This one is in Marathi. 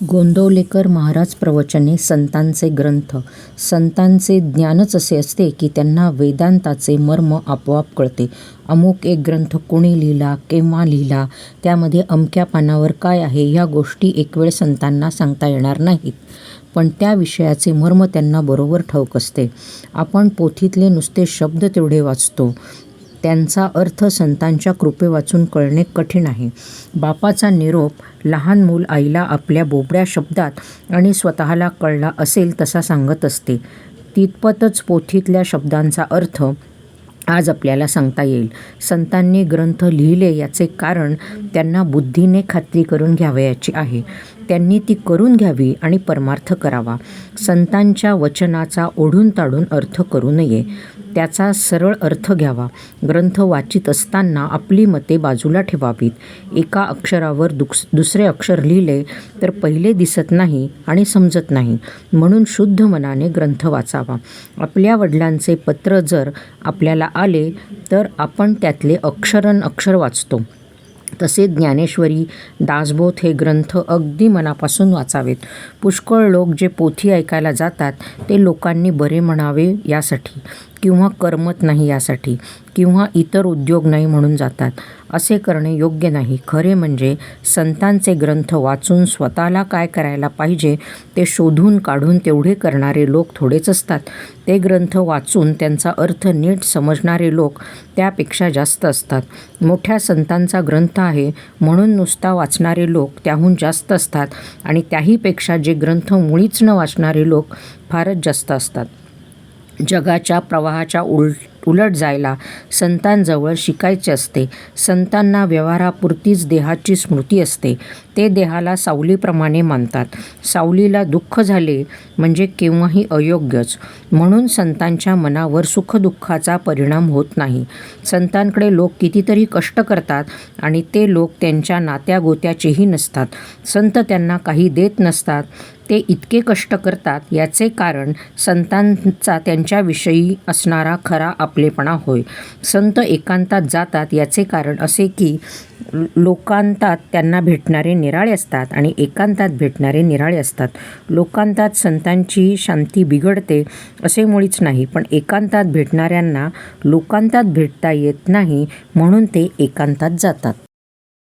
गोंदवलेकर महाराज प्रवचने संतांचे ग्रंथ. संतांचे ज्ञानच असे असते की त्यांना वेदांताचे मर्म आपोआप कळते. अमुक एक ग्रंथ कोणी लिहिला, केव्हा लिहिला, त्यामध्ये अमक्या पानावर काय आहे, ह्या गोष्टी एकवेळ संतांना सांगता येणार नाहीत, पण त्या विषयाचे मर्म त्यांना बरोबर ठाऊक असते. आपण पोथीतले नुसते शब्द तेवढे वाचतो, त्यांचा अर्थ संतांच्या कृपे वाचून कळणे कठीण आहे. बापाचा निरोप लहान मूल आईला आपल्या बोबड्या शब्दात आणि स्वतःला कळला असेल तसा सांगत असते. तितपतच पोथीतल्या शब्दांचा अर्थ आज आपल्याला सांगता येईल. संतांनी ग्रंथ लिहिले याचे कारण त्यांना बुद्धीने खात्री करून घ्यावयाची आहे. त्यांनी ती करून घ्यावी आणि परमार्थ करावा. संतांच्या वचनाचा ओढून ताडून अर्थ करू नये, त्याचा सरळ अर्थ घ्यावा. ग्रंथ वाचित असताना आपली मते बाजूला ठेवावीत. एका अक्षरावर दुसरे अक्षर लिहिले तर पहिले दिसत नाही आणि समजत नाही, म्हणून शुद्ध मनाने ग्रंथ वाचावा. आपल्या वडिलांचे पत्र जर आपल्याला आले तर आपण त्यातले अक्षर वाचतो. तसे ज्ञानेश्वरी, दासबोध हे ग्रंथ अगदी मनापासून वाचावेत. पुष्कळ लोक जे पोथी ऐकायला जातात ते लोकांनी बरे म्हणावे यासाठी, किंवा करमत नाही यासाठी, किंवा इतर उद्योग नाही म्हणून जातात. असे करणे योग्य नाही. खरे म्हणजे संतांचे ग्रंथ वाचून स्वतःला काय करायला पाहिजे ते शोधून काढून तेवढे करणारे लोक थोडेच असतात. ते ग्रंथ वाचून त्यांचा अर्थ नीट समजणारे लोक त्यापेक्षा जास्त असतात. मोठ्या संतांचा ग्रंथ आहे म्हणून नुसता वाचणारे लोक त्याहून जास्त असतात, आणि त्याहीपेक्षा जे ग्रंथ मुळीच न वाचणारे लोक फारच जास्त असतात. जगाच्या प्रवाहाच्या उलट जायला संतांजवळ शिकायचे असते. संतांना व्यवहारापुरतीच देहाची स्मृती असते. ते देहाला सावलीप्रमाणे मानतात. सावलीला दुःख झाले म्हणजे केव्हाही अयोग्यच, म्हणून संतांच्या मनावर सुखदुःखाचा परिणाम होत नाही. संतांकडे लोक कितीतरी कष्ट करतात आणि ते लोक त्यांच्या नात्यागोत्याचेही नसतात. संत त्यांना काही देत नसतात. ते इतके कष्ट करतात याचे कारण संतांचा त्यांच्याविषयी असणारा खरा आपलेपणा होय. संत एकांतात जातात याचे कारण असे की लोकांतात त्यांना भेटणारे निराळे असतात आणि एकांतात भेटणारे निराळे असतात. लोकांतात संतांची शांती बिघडते असे मुळीच नाही, पण एकांतात भेटणाऱ्यांना लोकांतात भेटता येत नाही म्हणून ते एकांतात जातात.